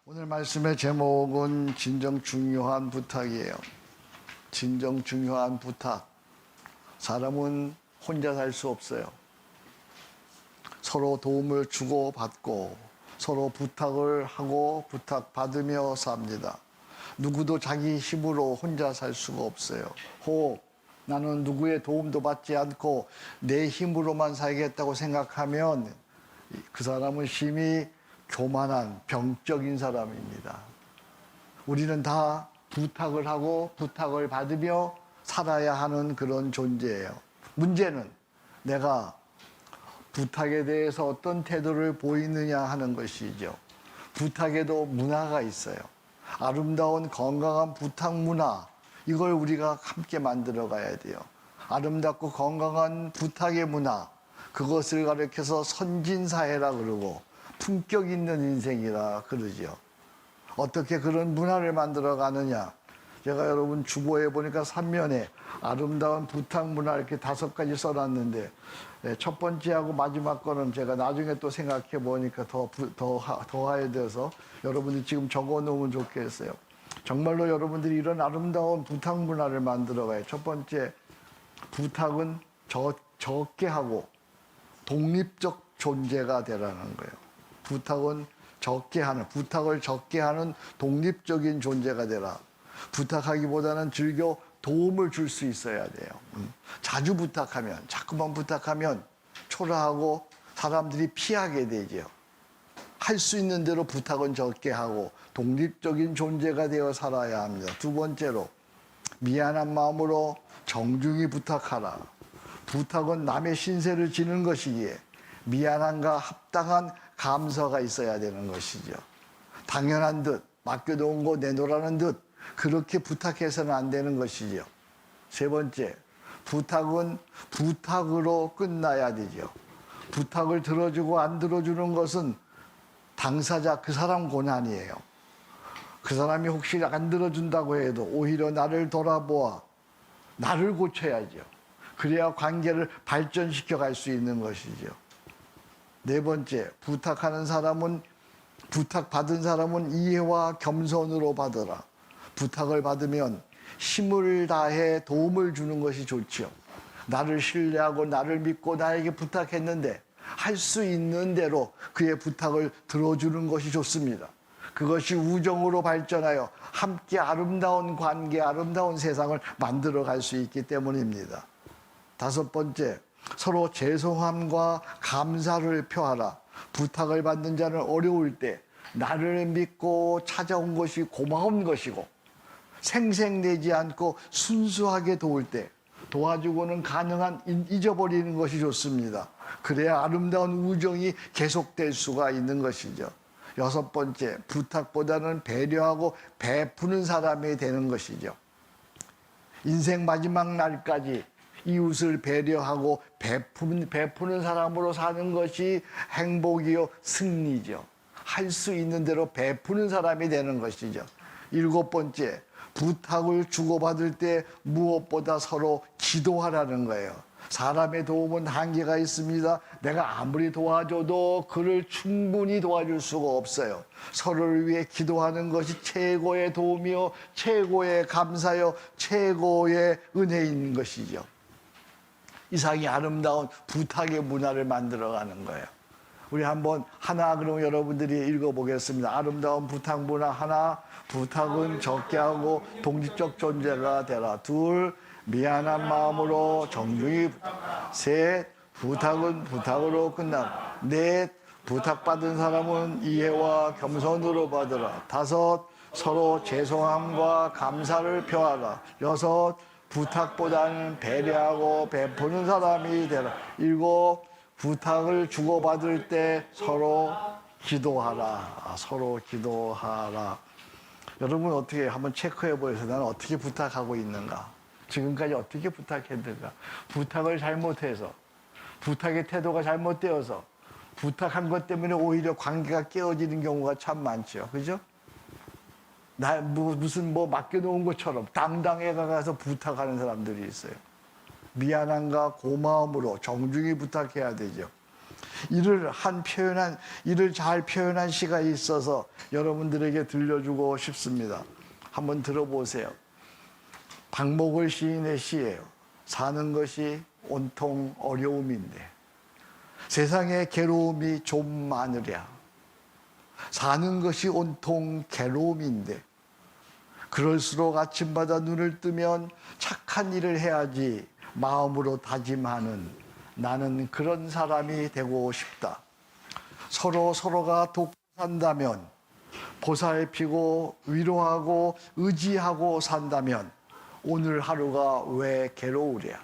오늘 말씀의 제목은 진정 중요한 부탁이에요. 진정 중요한 부탁. 사람은 혼자 살 수 없어요. 서로 도움을 주고받고 서로 부탁을 하고 부탁받으며 삽니다. 누구도 자기 힘으로 혼자 살 수가 없어요. 혹 나는 누구의 도움도 받지 않고 내 힘으로만 살겠다고 생각하면 그 사람은 심히 교만한 병적인 사람입니다. 우리는 다 부탁을 하고 부탁을 받으며 살아야 하는 그런 존재예요. 문제는 내가 부탁에 대해서 어떤 태도를 보이느냐 하는 것이죠. 부탁에도 문화가 있어요. 아름다운 건강한 부탁 문화, 이걸 우리가 함께 만들어 가야 돼요. 아름답고 건강한 부탁의 문화, 그것을 가리켜서 선진사회라 그러고 품격 있는 인생이라 그러죠. 어떻게 그런 문화를 만들어 가느냐. 제가 여러분 주보에 보니까 3면에 아름다운 부탁 문화 이렇게 5가지 써놨는데, 첫 번째하고 마지막 거는 제가 나중에 또 생각해 보니까 더 해야 돼서 여러분들이 지금 적어 놓으면 좋겠어요. 정말로 여러분들이 이런 아름다운 부탁 문화를 만들어 가요. 첫 번째, 부탁은 적게 하고 독립적 존재가 되라는 거예요. 부탁은 부탁을 적게 하는 독립적인 존재가 되라. 부탁하기보다는 즐겨 도움을 줄 수 있어야 돼요. 자주 부탁하면, 자꾸만 부탁하면 초라하고 사람들이 피하게 되죠. 할 수 있는 대로 부탁은 적게 하고 독립적인 존재가 되어 살아야 합니다. 두 번째로, 미안한 마음으로 정중히 부탁하라. 부탁은 남의 신세를 지는 것이기에 미안함과 합당한 감사가 있어야 되는 것이죠. 당연한 듯, 맡겨놓은 거 내놓으라는 듯 그렇게 부탁해서는 안 되는 것이죠. 세 번째, 부탁은 부탁으로 끝나야 되죠. 부탁을 들어주고 안 들어주는 것은 당사자 그 사람 고난이에요. 그 사람이 혹시 안 들어준다고 해도 오히려 나를 돌아보아 나를 고쳐야죠. 그래야 관계를 발전시켜 갈 수 있는 것이죠. 네 번째, 부탁받은 사람은 이해와 겸손으로 받으라. 부탁을 받으면 힘을 다해 도움을 주는 것이 좋죠. 나를 신뢰하고 나를 믿고 나에게 부탁했는데 할 수 있는 대로 그의 부탁을 들어주는 것이 좋습니다. 그것이 우정으로 발전하여 함께 아름다운 관계, 아름다운 세상을 만들어 갈 수 있기 때문입니다. 다섯 번째, 서로 죄송함과 감사를 표하라. 부탁을 받는 자는 어려울 때 나를 믿고 찾아온 것이 고마운 것이고, 생색내지 않고 순수하게 도울 때 도와주고는 가능한 잊어버리는 것이 좋습니다. 그래야 아름다운 우정이 계속될 수가 있는 것이죠. 여섯 번째, 부탁보다는 배려하고 베푸는 사람이 되는 것이죠. 인생 마지막 날까지 이웃을 배려하고 베푸는 사람으로 사는 것이 행복이요 승리죠. 할 수 있는 대로 베푸는 사람이 되는 것이죠. 일곱 번째, 부탁을 주고받을 때 무엇보다 서로 기도하라는 거예요. 사람의 도움은 한계가 있습니다. 내가 아무리 도와줘도 그를 충분히 도와줄 수가 없어요. 서로를 위해 기도하는 것이 최고의 도움이요, 최고의 감사요, 최고의 은혜인 것이죠. 이상이 아름다운 부탁의 문화를 만들어가는 거예요. 우리 한번 하나 그럼 여러분들이 읽어보겠습니다. 아름다운 부탁 문화 하나, 부탁은 적게 하고 독립적 존재가 되라. 둘, 미안한 마음으로 정중히. 셋, 부탁은 부탁으로 끝나. 넷, 부탁받은 사람은 이해와 겸손으로 받으라. 다섯, 서로 죄송함과 감사를 표하라. 여섯, 부탁보다는 배려하고 베푸는 사람이 되라. 일곱, 부탁을 주고받을 때 서로 기도하라. 서로 기도하라. 여러분 어떻게 한번 체크해 보세요. 나는 어떻게 부탁하고 있는가? 지금까지 어떻게 부탁했는가? 부탁을 잘못해서, 부탁의 태도가 잘못되어서 부탁한 것 때문에 오히려 관계가 깨어지는 경우가 참 많죠. 그죠? 무슨 맡겨놓은 것처럼 당당해 가서 부탁하는 사람들이 있어요. 미안함과 고마움으로 정중히 부탁해야 되죠. 이를 잘 표현한 시가 있어서 여러분들에게 들려주고 싶습니다. 한번 들어보세요. 박목월 시인의 시예요. 사는 것이 온통 어려움인데 세상에 괴로움이 좀 많으랴. 사는 것이 온통 괴로움인데 그럴수록 아침마다 눈을 뜨면 착한 일을 해야지 마음으로 다짐하는 나는 그런 사람이 되고 싶다. 서로가 돕고 산다면, 보살피고 위로하고 의지하고 산다면 오늘 하루가 왜 괴로우랴.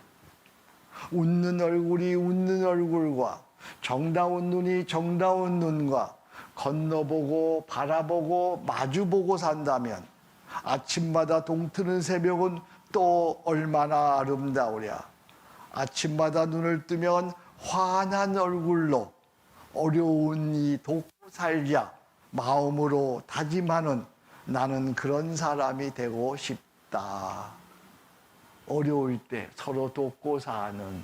웃는 얼굴이 웃는 얼굴과 정다운 눈이 정다운 눈과 건너보고 바라보고 마주보고 산다면 아침마다 동트는 새벽은 또 얼마나 아름다우랴. 아침마다 눈을 뜨면 환한 얼굴로 어려운 이 돕고 살자 마음으로 다짐하는 나는 그런 사람이 되고 싶다. 어려울 때 서로 돕고 사는,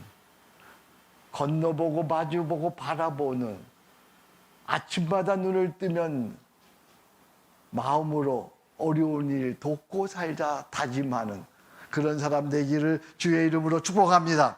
건너보고 마주보고 바라보는, 아침마다 눈을 뜨면 마음으로 어려운 일 돕고 살자 다짐하는 그런 사람 되기를 주의 이름으로 축복합니다.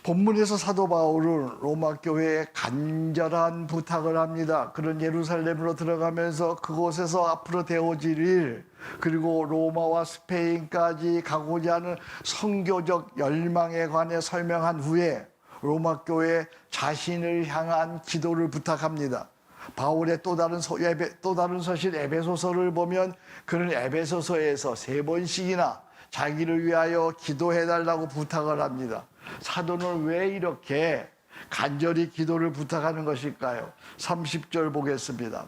본문에서 사도 바울은 로마 교회에 간절한 부탁을 합니다. 그런 예루살렘으로 들어가면서 그곳에서 앞으로 되어질 일, 그리고 로마와 스페인까지 가고자 하는 선교적 열망에 관해 설명한 후에 로마 교회 자신을 향한 기도를 부탁합니다. 바울의 또 다른 서신 에베소서를 보면 그는 에베소서에서 3번씩이나 자기를 위하여 기도해달라고 부탁을 합니다. 사도는 왜 이렇게 간절히 기도를 부탁하는 것일까요? 30절 보겠습니다.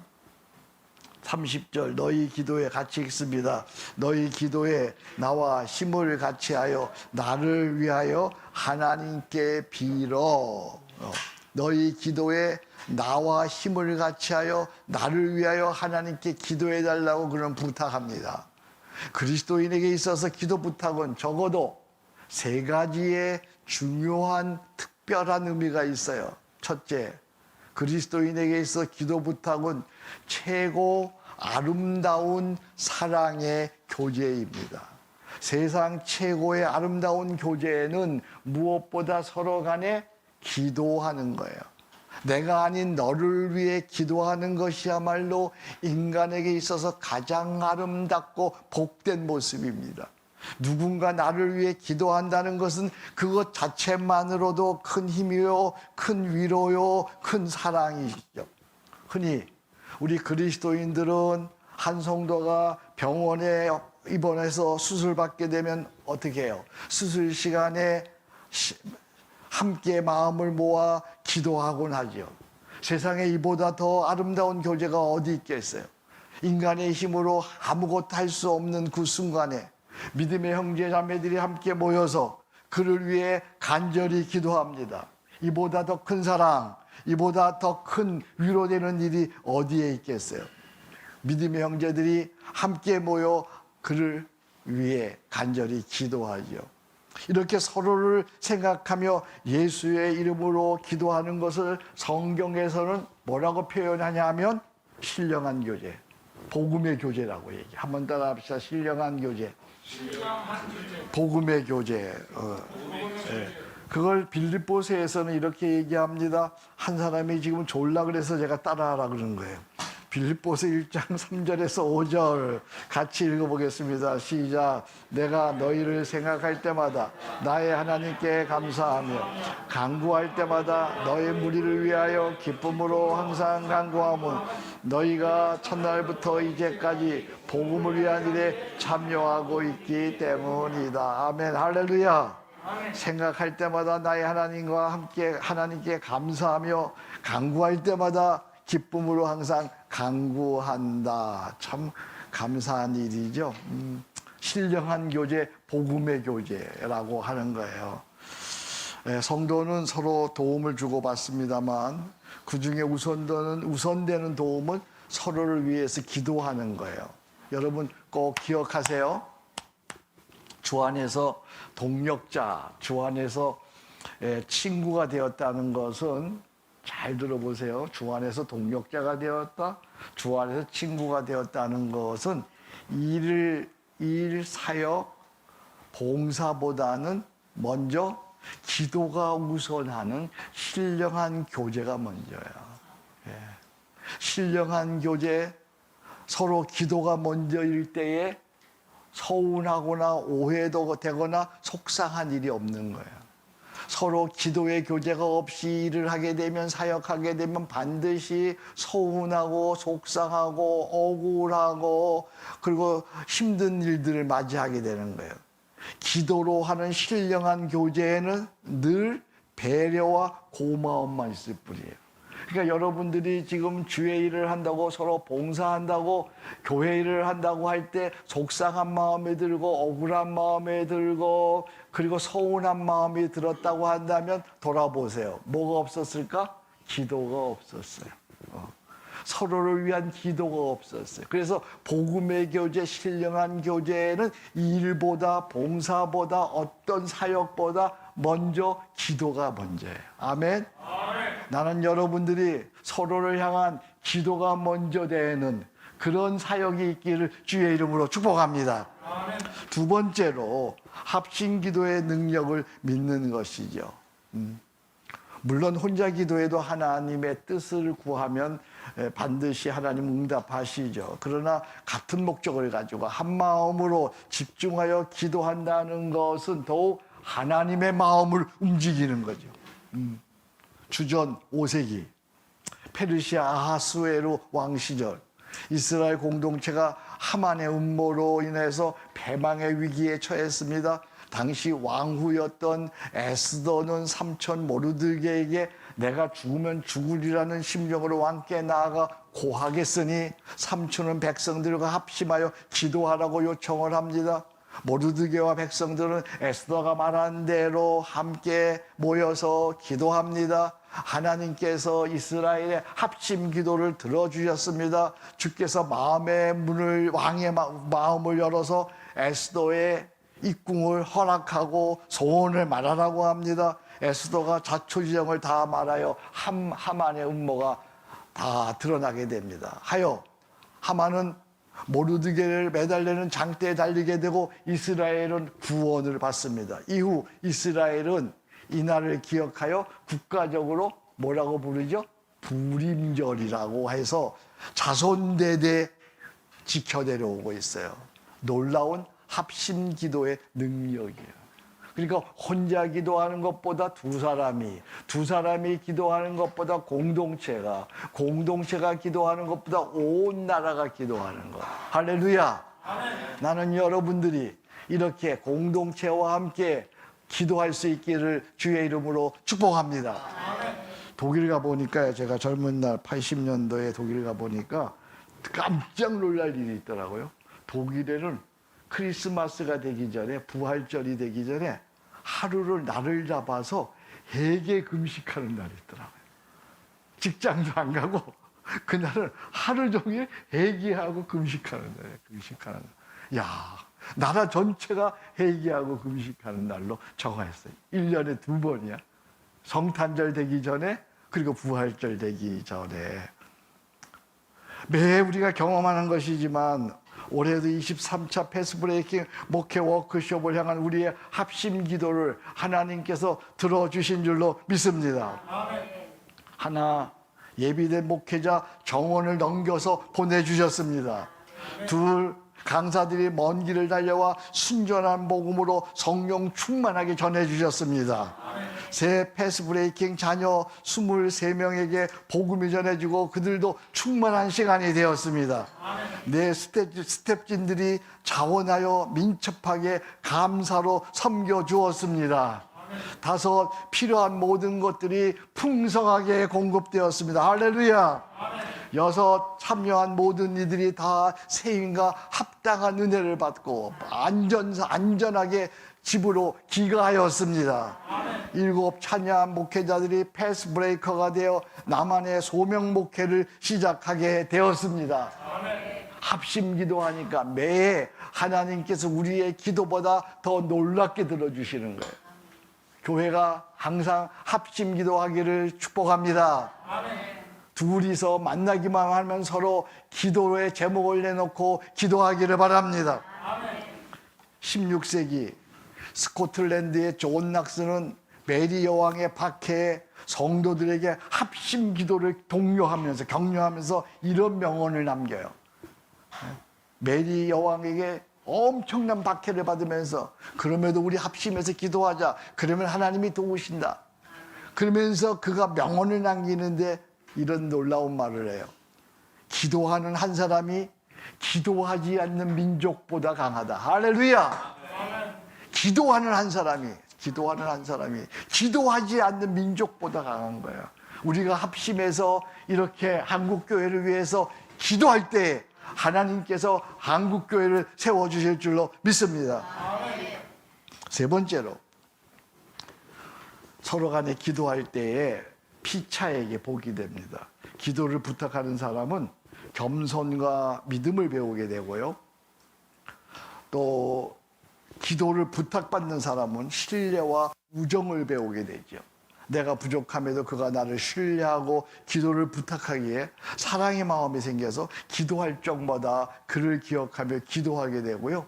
30절 너희 기도에 같이 읽습니다. 너희 기도에 나와 힘을 같이하여 나를 위하여 하나님께 빌어. 너희 기도에 나와 힘을 같이하여 나를 위하여 하나님께 기도해달라고 그런 부탁합니다. 그리스도인에게 있어서 기도 부탁은 적어도 3가지의 중요한 특별한 의미가 있어요. 첫째, 그리스도인에게 있어 기도 부탁은 최고 아름다운 사랑의 교제입니다. 세상 최고의 아름다운 교제는 무엇보다 서로 간에 기도하는 거예요. 내가 아닌 너를 위해 기도하는 것이야말로 인간에게 있어서 가장 아름답고 복된 모습입니다. 누군가 나를 위해 기도한다는 것은 그것 자체만으로도 큰 힘이요, 큰 위로요, 큰 사랑이시죠. 흔히 우리 그리스도인들은 한 성도가 병원에 입원해서 수술받게 되면 어떻게 해요? 수술 시간에 함께 마음을 모아 기도하곤 하죠. 세상에 이보다 더 아름다운 교제가 어디 있겠어요? 인간의 힘으로 아무것도 할 수 없는 그 순간에 믿음의 형제 자매들이 함께 모여서 그를 위해 간절히 기도합니다. 이보다 더 큰 사랑, 이보다 더 큰 위로되는 일이 어디에 있겠어요? 믿음의 형제들이 함께 모여 그를 위해 간절히 기도하죠. 이렇게 서로를 생각하며 예수의 이름으로 기도하는 것을 성경에서는 뭐라고 표현하냐 하면 신령한 교제, 복음의 교제라고 얘기해요. 한번 따라 합시다. 신령한 교제. 복음의 교제. 그걸 빌립보서에서는 이렇게 얘기합니다. 한 사람이 지금 졸라 그래서 제가 따라하라 그러는 거예요. 빌립보서 1장 3절에서 5절 같이 읽어보겠습니다. 시작. 내가 너희를 생각할 때마다 나의 하나님께 감사하며 간구할 때마다 너의 무리를 위하여 기쁨으로 항상 간구하면 너희가 첫날부터 이제까지 복음을 위한 일에 참여하고 있기 때문이다. 아멘. 할렐루야. 생각할 때마다 나의 하나님과 함께 하나님께 감사하며 간구할 때마다 기쁨으로 항상 간구한다. 참 감사한 일이죠. 신령한 교제, 복음의 교제라고 하는 거예요. 성도는 서로 도움을 주고받습니다만 그 중에 우선되는 도움은 서로를 위해서 기도하는 거예요. 여러분 꼭 기억하세요. 주 안에서 동력자, 주 안에서 친구가 되었다는 것은 잘 들어보세요. 주 안에서 동력자가 되었다. 주 안에서 친구가 되었다는 것은 일 사역, 봉사보다는 먼저 기도가 우선하는 신령한 교제가 먼저야. 신령한 교제, 서로 기도가 먼저일 때에 서운하거나 오해도 되거나 속상한 일이 없는 거예요. 서로 기도의 교제가 없이 일을 하게 되면, 사역하게 되면 반드시 서운하고 속상하고 억울하고 그리고 힘든 일들을 맞이하게 되는 거예요. 기도로 하는 신령한 교제에는 늘 배려와 고마움만 있을 뿐이에요. 그러니까 여러분들이 지금 주의 일을 한다고, 서로 봉사한다고, 교회 일을 한다고 할 때 속상한 마음이 들고 억울한 마음이 들고 그리고 서운한 마음이 들었다고 한다면 돌아보세요. 뭐가 없었을까? 기도가 없었어요. 서로를 위한 기도가 없었어요. 그래서 복음의 교제, 신령한 교제는 일보다, 봉사보다, 어떤 사역보다 먼저 기도가 먼저예요. 아멘? 나는 여러분들이 서로를 향한 기도가 먼저 되는 그런 사역이 있기를 주의 이름으로 축복합니다. 두 번째로 합심기도의 능력을 믿는 것이죠. 물론 혼자 기도해도 하나님의 뜻을 구하면 반드시 하나님 응답하시죠. 그러나 같은 목적을 가지고 한 마음으로 집중하여 기도한다는 것은 더욱 하나님의 마음을 움직이는 거죠. 주전 5세기 페르시아 아하수에로 왕 시절, 이스라엘 공동체가 하만의 음모로 인해서 패망의 위기에 처했습니다. 당시 왕후였던 에스더는 삼촌 모르드게에게 내가 죽으면 죽으리라는 심정으로 왕께 나아가 고하겠으니 삼촌은 백성들과 합심하여 기도하라고 요청을 합니다. 모르드게와 백성들은 에스더가 말한 대로 함께 모여서 기도합니다. 하나님께서 이스라엘의 합심 기도를 들어주셨습니다. 주께서 마음의 문을, 왕의 마음을 열어서 에스더의 입궁을 허락하고 소원을 말하라고 합니다. 에스더가 자초지정을 다 말하여 하만의 음모가 다 드러나게 됩니다. 하여 하만은 모르드게를 매달리는 장대에 달리게 되고 이스라엘은 구원을 받습니다. 이후 이스라엘은 이날을 기억하여 국가적으로 뭐라고 부르죠? 부림절이라고 해서 자손대대 지켜내려오고 있어요. 놀라운 합심기도의 능력이에요. 그러니까 혼자 기도하는 것보다 두 사람이 기도하는 것보다 공동체가 기도하는 것보다 온 나라가 기도하는 것. 할렐루야. 아멘. 나는 여러분들이 이렇게 공동체와 함께 기도할 수 있기를 주의 이름으로 축복합니다. 아멘. 독일 가보니까, 제가 젊은 날 80년도에 독일 가보니까 깜짝 놀랄 일이 있더라고요. 독일에는 크리스마스가 되기 전에, 부활절이 되기 전에 날을 잡아서 회개 금식하는 날이 있더라고요. 직장도 안 가고 그날은 하루 종일 회개하고 금식하는 날이에요. 금식하는 날. 야, 나라 전체가 회개하고 금식하는 날로 정하였어요. 1년에 2번이야. 성탄절 되기 전에, 그리고 부활절 되기 전에. 매 우리가 경험하는 것이지만 올해도 23차 패스브레이킹 목회 워크숍을 향한 우리의 합심 기도를 하나님께서 들어주신 줄로 믿습니다. 하나, 예비된 목회자 정원을 넘겨서 보내주셨습니다. 둘, 강사들이 먼 길을 달려와 순전한 복음으로 성령 충만하게 전해주셨습니다. 새 패스브레이킹 자녀 23명에게 복음이 전해지고 그들도 충만한 시간이 되었습니다. 내 스텝진들이 자원하여 민첩하게 감사로 섬겨주었습니다. 5, 필요한 모든 것들이 풍성하게 공급되었습니다. 할렐루야. 6, 참여한 모든 이들이 다 세임과 합당한 은혜를 받고 안전하게 집으로 귀가하였습니다. 7, 찬양 목회자들이 패스브레이커가 되어 나만의 소명 목회를 시작하게 되었습니다. 합심 기도하니까 매해 하나님께서 우리의 기도보다 더 놀랍게 들어주시는 거예요. 교회가 항상 합심 기도하기를 축복합니다. 둘이서 만나기만 하면 서로 기도의 제목을 내놓고 기도하기를 바랍니다. 16세기 스코틀랜드의 존 낙스는 메리 여왕의 박해에 성도들에게 합심 기도를 독려하면서 격려하면서 이런 명언을 남겨요. 메리 여왕에게 엄청난 박해를 받으면서 그럼에도 우리 합심해서 기도하자. 그러면 하나님이 도우신다. 그러면서 그가 명언을 남기는데 이런 놀라운 말을 해요. 기도하는 한 사람이 기도하지 않는 민족보다 강하다. 할렐루야. 기도하는 한 사람이 기도하지 않는 민족보다 강한 거예요. 우리가 합심해서 이렇게 한국교회를 위해서 기도할 때 하나님께서 한국교회를 세워주실 줄로 믿습니다. 세 번째로, 서로 간에 기도할 때에 피차에게 복이 됩니다. 기도를 부탁하는 사람은 겸손과 믿음을 배우게 되고요. 또 기도를 부탁받는 사람은 신뢰와 우정을 배우게 되죠. 내가 부족함에도 그가 나를 신뢰하고 기도를 부탁하기에 사랑의 마음이 생겨서 기도할 적마다 그를 기억하며 기도하게 되고요.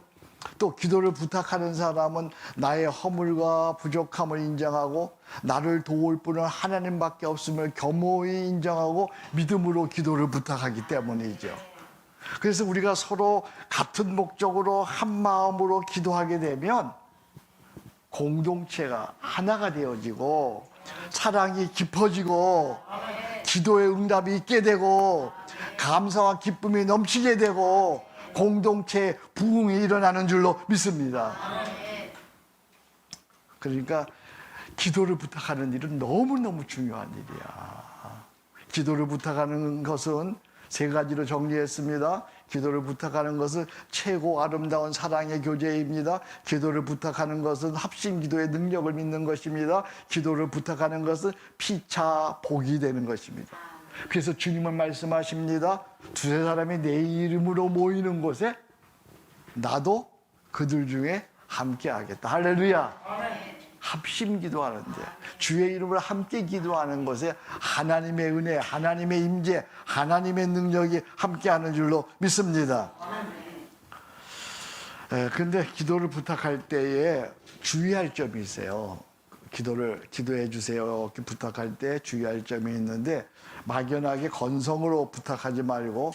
또 기도를 부탁하는 사람은 나의 허물과 부족함을 인정하고 나를 도울 분은 하나님밖에 없음을 겸허히 인정하고 믿음으로 기도를 부탁하기 때문이죠. 그래서 우리가 서로 같은 목적으로 한 마음으로 기도하게 되면 공동체가 하나가 되어지고 사랑이 깊어지고 기도의 응답이 있게 되고 감사와 기쁨이 넘치게 되고 공동체 부흥이 일어나는 줄로 믿습니다. 그러니까 기도를 부탁하는 일은 너무너무 중요한 일이야. 기도를 부탁하는 것은 세 가지로 정리했습니다. 기도를 부탁하는 것은 최고 아름다운 사랑의 교제입니다. 기도를 부탁하는 것은 합심 기도의 능력을 믿는 것입니다. 기도를 부탁하는 것은 피차 복이 되는 것입니다. 그래서 주님은 말씀하십니다. 두세 사람이 내 이름으로 모이는 곳에 나도 그들 중에 함께 하겠다. 할렐루야. 합심 기도하는데 주의 이름으로 함께 기도하는 것에 하나님의 은혜, 하나님의 임재, 하나님의 능력이 함께하는 줄로 믿습니다. 근데 기도를 부탁할 때에 주의할 점이 있어요. 기도해 주세요 이렇게 부탁할 때 주의할 점이 있는데 막연하게 건성으로 부탁하지 말고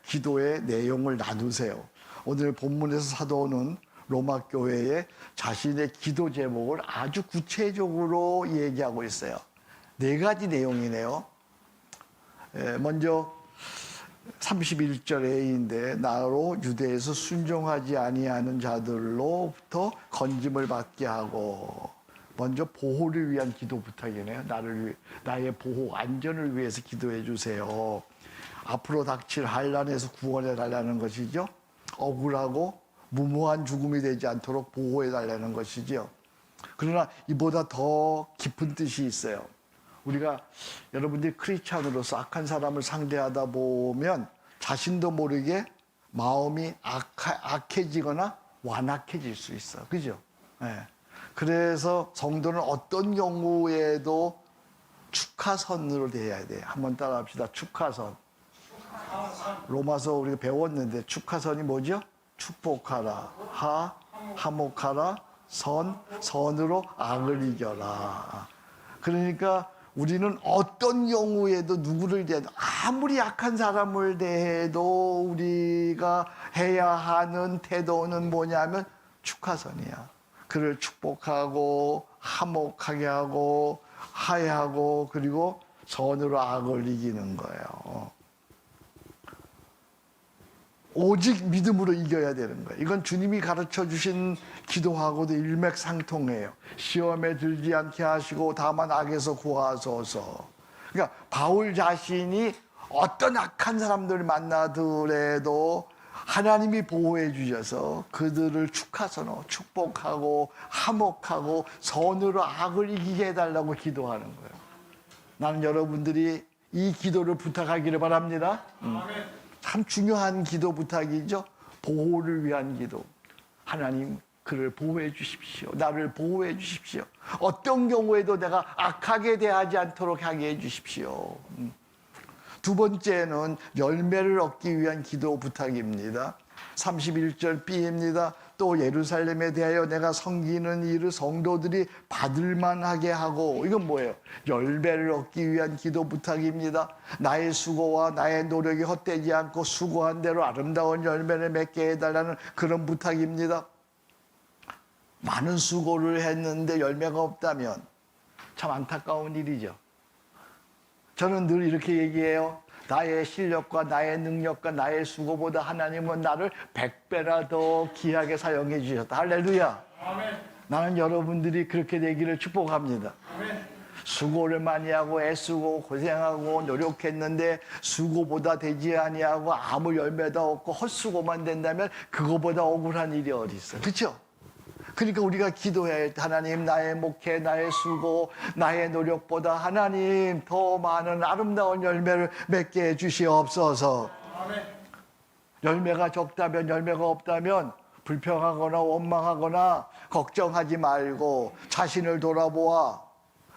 기도의 내용을 나누세요. 오늘 본문에서 사도는 로마 교회에 자신의 기도 제목을 아주 구체적으로 얘기하고 있어요. 네 가지 내용이네요. 먼저 31절에인데 나로 유대에서 순종하지 아니하는 자들로부터 건짐을 받게 하고, 먼저 보호를 위한 기도 부탁이네요. 나의 보호 안전을 위해서 기도해 주세요. 앞으로 닥칠 환난에서 구원해 달라는 것이죠. 억울하고 무모한 죽음이 되지 않도록 보호해 달라는 것이죠. 그러나 이보다 더 깊은 뜻이 있어요. 우리가 여러분들이 크리스찬으로서 악한 사람을 상대하다 보면 자신도 모르게 마음이 악해지거나 완악해질 수 있어. 그죠? 네. 그래서 성도는 어떤 경우에도 축하선으로 대해야 돼. 한번 따라 합시다. 축하선. 로마서 우리가 배웠는데 축하선이 뭐죠? 축복하라, 화목하라, 선으로 악을 이겨라. 그러니까 우리는 어떤 경우에도 누구를 대해도 아무리 약한 사람을 대해도 우리가 해야 하는 태도는 뭐냐면 축하선이야. 그를 축복하고 화목하게 하고 화해하고 그리고 선으로 악을 이기는 거예요. 오직 믿음으로 이겨야 되는 거예요. 이건 주님이 가르쳐 주신 기도하고도 일맥상통해요. 시험에 들지 않게 하시고 다만 악에서 구하소서. 그러니까 바울 자신이 어떤 악한 사람들을 만나더라도 하나님이 보호해 주셔서 그들을 축하선으로 축복하고 화목하고 선으로 악을 이기게 해달라고 기도하는 거예요. 나는 여러분들이 이 기도를 부탁하기를 바랍니다. 참 중요한 기도 부탁이죠. 보호를 위한 기도. 하나님, 그를 보호해 주십시오. 나를 보호해 주십시오. 어떤 경우에도 내가 악하게 대하지 않도록 하게 해 주십시오. 두 번째는 열매를 얻기 위한 기도 부탁입니다. 31절 B입니다. 또 예루살렘에 대하여 내가 섬기는 일을 성도들이 받을 만하게 하고, 이건 뭐예요? 열매를 얻기 위한 기도 부탁입니다. 나의 수고와 나의 노력이 헛되지 않고 수고한 대로 아름다운 열매를 맺게 해달라는 그런 부탁입니다. 많은 수고를 했는데 열매가 없다면 참 안타까운 일이죠. 저는 늘 이렇게 얘기해요. 나의 실력과 나의 능력과 나의 수고보다 하나님은 나를 100배나 더 귀하게 사용해 주셨다. 할렐루야. 아멘. 나는 여러분들이 그렇게 되기를 축복합니다. 아멘. 수고를 많이 하고 애쓰고 고생하고 노력했는데 수고보다 되지 아니하고 아무 열매도 없고 헛수고만 된다면 그거보다 억울한 일이 어디 있어요. 그렇죠? 그러니까 우리가 기도해야 할 때 하나님, 나의 목회, 나의 수고, 나의 노력보다 하나님 더 많은 아름다운 열매를 맺게 해주시옵소서. 열매가 적다면, 열매가 없다면 불평하거나 원망하거나 걱정하지 말고 자신을 돌아보아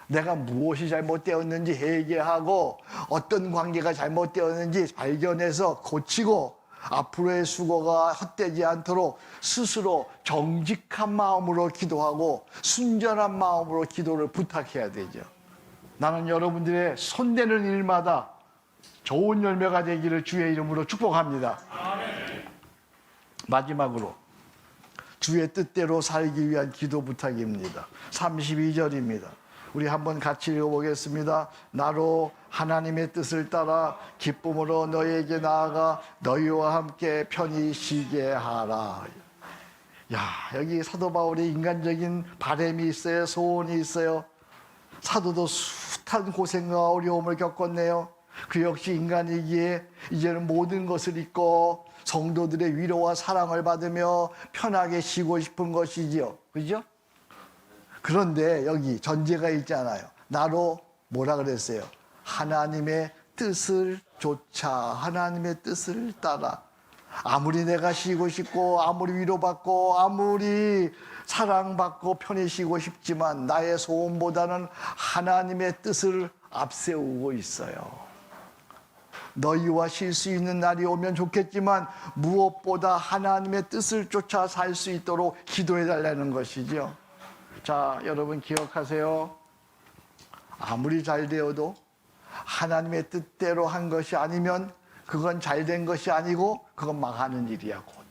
내가 무엇이 잘못되었는지 회개하고 어떤 관계가 잘못되었는지 발견해서 고치고 앞으로의 수고가 헛되지 않도록 스스로 정직한 마음으로 기도하고 순전한 마음으로 기도를 부탁해야 되죠. 나는 여러분들의 손대는 일마다 좋은 열매가 되기를 주의 이름으로 축복합니다. 마지막으로 주의 뜻대로 살기 위한 기도 부탁입니다. 32절입니다. 우리 한번 같이 읽어보겠습니다. 나로 하나님의 뜻을 따라 기쁨으로 너희에게 나아가 너희와 함께 편히 쉬게 하라. 야, 여기 사도 바울의 인간적인 바람이 있어요. 소원이 있어요. 사도도 숱한 고생과 어려움을 겪었네요. 그 역시 인간이기에 이제는 모든 것을 잊고 성도들의 위로와 사랑을 받으며 편하게 쉬고 싶은 것이지요. 그죠? 그런데 여기 전제가 있잖아요. 나로 뭐라 그랬어요? 하나님의 뜻을 좇아, 하나님의 뜻을 따라. 아무리 내가 쉬고 싶고 아무리 위로받고 아무리 사랑받고 편히 쉬고 싶지만 나의 소원보다는 하나님의 뜻을 앞세우고 있어요. 너희와 쉴 수 있는 날이 오면 좋겠지만 무엇보다 하나님의 뜻을 쫓아 살 수 있도록 기도해달라는 것이죠. 자, 여러분 기억하세요. 아무리 잘 되어도 하나님의 뜻대로 한 것이 아니면 그건 잘된 것이 아니고 그건 망하는 일이야, 곧.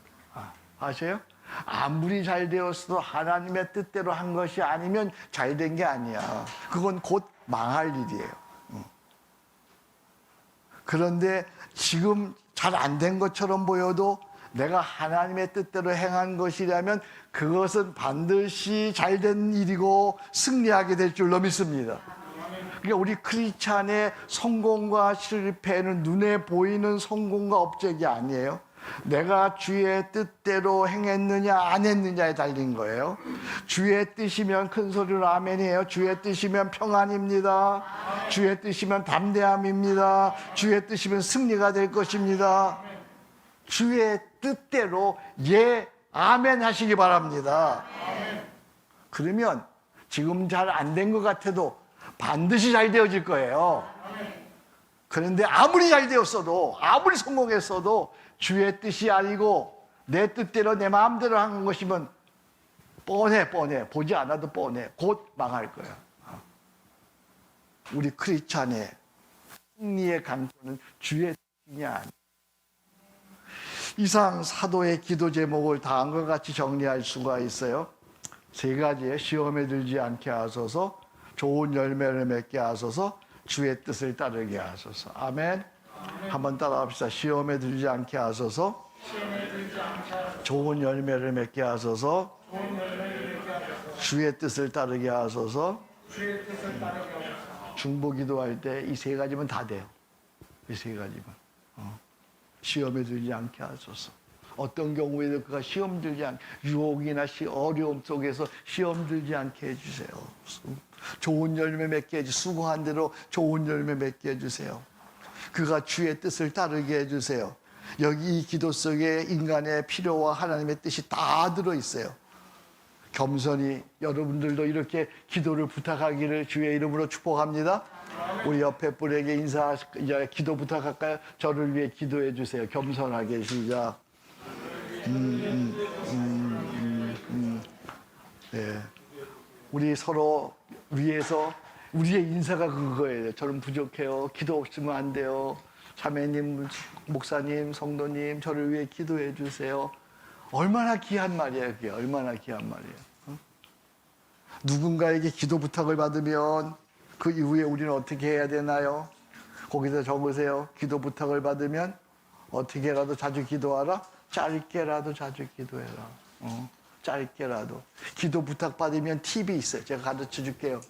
아세요? 아무리 잘 되었어도 하나님의 뜻대로 한 것이 아니면 잘된 게 아니야. 그건 곧 망할 일이에요. 그런데 지금 잘 안 된 것처럼 보여도 내가 하나님의 뜻대로 행한 것이라면 그것은 반드시 잘된 일이고 승리하게 될 줄로 믿습니다. 그러니까 우리 크리스찬의 성공과 실패는 눈에 보이는 성공과 업적이 아니에요. 내가 주의 뜻대로 행했느냐 안 했느냐에 달린 거예요. 주의 뜻이면 큰 소리로 아멘이에요. 주의 뜻이면 평안입니다. 주의 뜻이면 담대함입니다. 주의 뜻이면 승리가 될 것입니다. 주의 뜻대로 예 아멘 하시기 바랍니다. 그러면 지금 잘 안 된 것 같아도 반드시 잘 되어질 거예요. 그런데 아무리 잘 되었어도 아무리 성공했어도 주의 뜻이 아니고 내 뜻대로 내 마음대로 한 것이면 뻔해. 보지 않아도 뻔해. 곧 망할 거야. 우리 크리스찬의 승리의 강조는 주의 뜻이냐 아니냐. 이상 사도의 기도 제목을 다음과 같이 정리할 수가 있어요. 세 가지의 시험에 들지 않게 하소서, 좋은 열매를 맺게 하소서, 주의 뜻을 따르게 하소서. 아멘. 한번 따라합시다. 시험에 들지 않게 하소서, 좋은 열매를 맺게 하소서, 주의 뜻을 따르게 하소서. 중보기도할 때 이 세 가지면 다 돼요. 이 세 가지면. 시험에 들지 않게 하소서. 어떤 경우에도 그가 시험 들지 않게, 유혹이나 어려움 속에서 시험 들지 않게 해주세요. 좋은 열매 맺게 해주세요. 수고한 대로 좋은 열매 맺게 해주세요. 그가 주의 뜻을 따르게 해주세요. 여기 이 기도 속에 인간의 필요와 하나님의 뜻이 다 들어있어요. 겸손히 여러분들도 이렇게 기도를 부탁하기를 주의 이름으로 축복합니다. 우리 옆에 분에게 인사, 이제 기도 부탁할까요? 저를 위해 기도해 주세요. 겸손하게 시작. 네. 우리 서로 위해서 우리의 인사가 그거예요. 저는 부족해요. 기도 없으면 안 돼요. 자매님, 목사님, 성도님, 저를 위해 기도해 주세요. 얼마나 귀한 말이에요, 그게. 얼마나 귀한 말이에요. 어? 누군가에게 기도 부탁을 받으면 그 이후에 우리는 어떻게 해야 되나요? 거기서 적으세요. 기도 부탁을 받으면 어떻게라도 자주 기도하라. 짧게라도 자주 기도해라. 짧게라도. 기도 부탁 받으면 팁이 있어요. 제가 가르쳐 줄게요.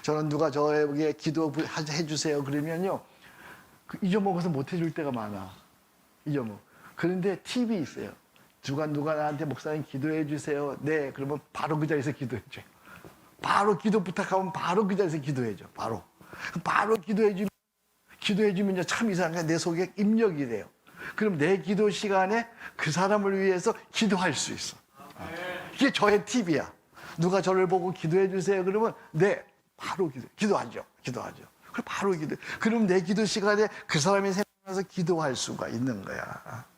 저는 누가 저에게 기도해 주세요 그러면요, 잊어먹어서 못 해줄 때가 많아. 잊어먹어. 그런데 팁이 있어요. 누가 나한테 목사님 기도해 주세요. 네. 그러면 바로 그 자리에서 기도해 줘요. 바로 기도 부탁하면 바로 그 자리에서 기도해 줘. 바로 기도해 주면 참 이상하게 내 속에 입력이 돼요. 그럼 내 기도 시간에 그 사람을 위해서 기도할 수 있어. 이게 저의 팁이야. 누가 저를 보고 기도해 주세요 그러면 네. 바로 기도하죠. 그럼 바로 기도. 그럼 내 기도 시간에 그 사람이 생각나서 기도할 수가 있는 거야.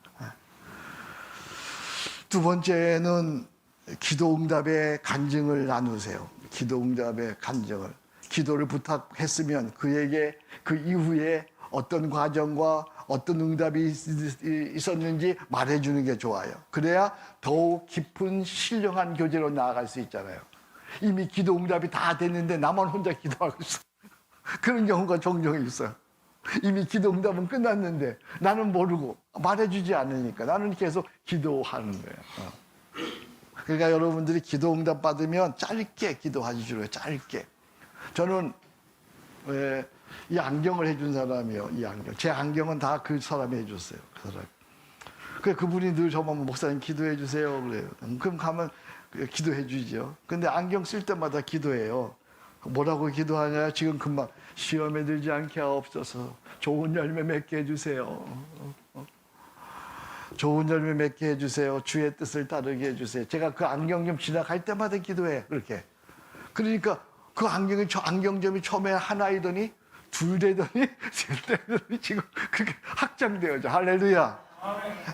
두 번째는 기도 응답의 간증을 나누세요. 기도 응답의 간증을. 기도를 부탁했으면 그에게 그 이후에 어떤 과정과 어떤 응답이 있었는지 말해주는 게 좋아요. 그래야 더욱 깊은 신령한 교제로 나아갈 수 있잖아요. 이미 기도 응답이 다 됐는데 나만 혼자 기도하고 있어. 그런 경우가 종종 있어요. 이미 기도 응답은 끝났는데 나는 모르고 말해주지 않으니까 나는 계속 기도하는 거예요. 그러니까 여러분들이 기도 응답 받으면 짧게 기도하시죠. 짧게. 저는 이 안경을 해준 사람이요. 이 안경. 제 안경은 다 그 사람이 해줬어요. 그 사람. 그분이 늘 저만 목사님 기도해 주세요 그래요. 그럼 가면 기도해 주죠. 근데 안경 쓸 때마다 기도해요. 뭐라고 기도하냐? 지금 금방 시험에 들지 않게 하옵소서. 좋은 열매 맺게 해주세요. 좋은 열매 맺게 해주세요. 주의 뜻을 따르게 해주세요. 제가 그 안경점 지나갈 때마다 기도해. 그렇게. 그러니까 그 안경점이 처음에 하나이더니 둘 되더니 셋 되더니 지금 그게 확장되어져. 할렐루야.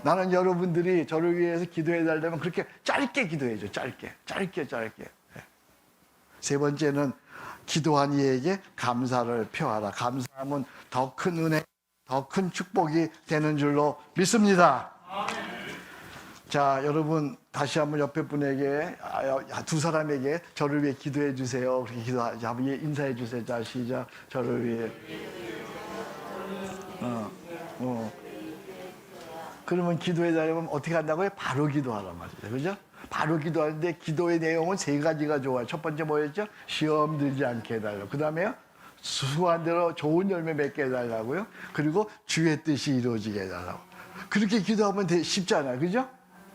나는 여러분들이 저를 위해서 기도해 달라면 그렇게 짧게 기도해줘. 짧게. 세 번째는 기도한 이에게 감사를 표하라. 감사하면 더 큰 은혜, 더 큰 축복이 되는 줄로 믿습니다. 자, 여러분 다시 한번 옆에 분에게 두 사람에게 저를 위해 기도해 주세요. 그렇게 한번 인사해 주세요. 자, 시작. 저를 위해. 그러면 기도해 달라면 어떻게 한다고요? 바로 기도하란 말이죠. 그죠? 바로 기도하는데 기도의 내용은 세 가지가 좋아요. 첫 번째 뭐였죠? 시험 들지 않게 해달라고. 그 다음에요, 수고한 대로 좋은 열매 맺게 해달라고요. 그리고 주의 뜻이 이루어지게 해달라고. 그렇게 기도하면 쉽잖아요. 그죠?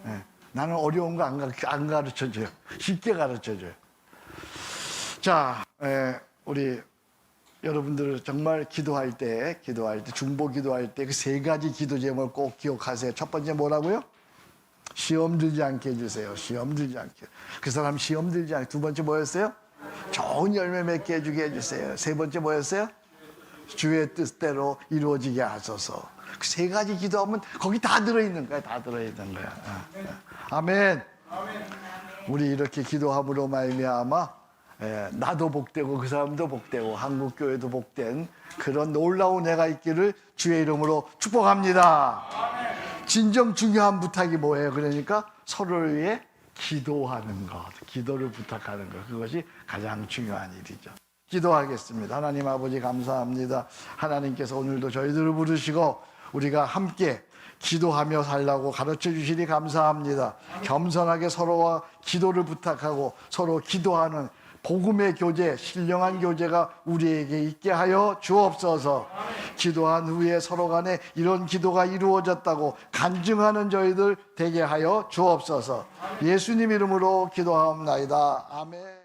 네. 나는 어려운 거 안 가르쳐줘요. 쉽게 가르쳐줘요. 자, 우리 여러분들 정말 기도할 때 중보 기도할 때 그 세 가지 기도 제목을 꼭 기억하세요. 첫 번째 뭐라고요? 시험 들지 않게 해주세요. 시험 들지 않게. 그 사람 시험 들지 않게. 두 번째 뭐였어요? 좋은 열매 맺게 해주게 해주세요. 세 번째 뭐였어요? 주의 뜻대로 이루어지게 하소서. 그 세 가지 기도하면 거기 다 들어있는 거야. 다 들어있는 거야. 아멘. 우리 이렇게 기도함으로 말미암아 나도 복되고 그 사람도 복되고 한국교회도 복된 그런 놀라운 해가 있기를 주의 이름으로 축복합니다. 진정 중요한 부탁이 뭐예요? 그러니까 서로를 위해 기도하는 것, 기도를 부탁하는 것, 그것이 가장 중요한 일이죠. 기도하겠습니다. 하나님 아버지 감사합니다. 하나님께서 오늘도 저희들을 부르시고 우리가 함께 기도하며 살라고 가르쳐 주시니 감사합니다. 겸손하게 서로와 기도를 부탁하고 서로 기도하는 복음의 교제, 신령한 교제가 우리에게 있게 하여 주옵소서. 기도한 후에 서로 간에 이런 기도가 이루어졌다고 간증하는 저희들 되게 하여 주옵소서. 예수님 이름으로 기도하옵나이다. 아멘.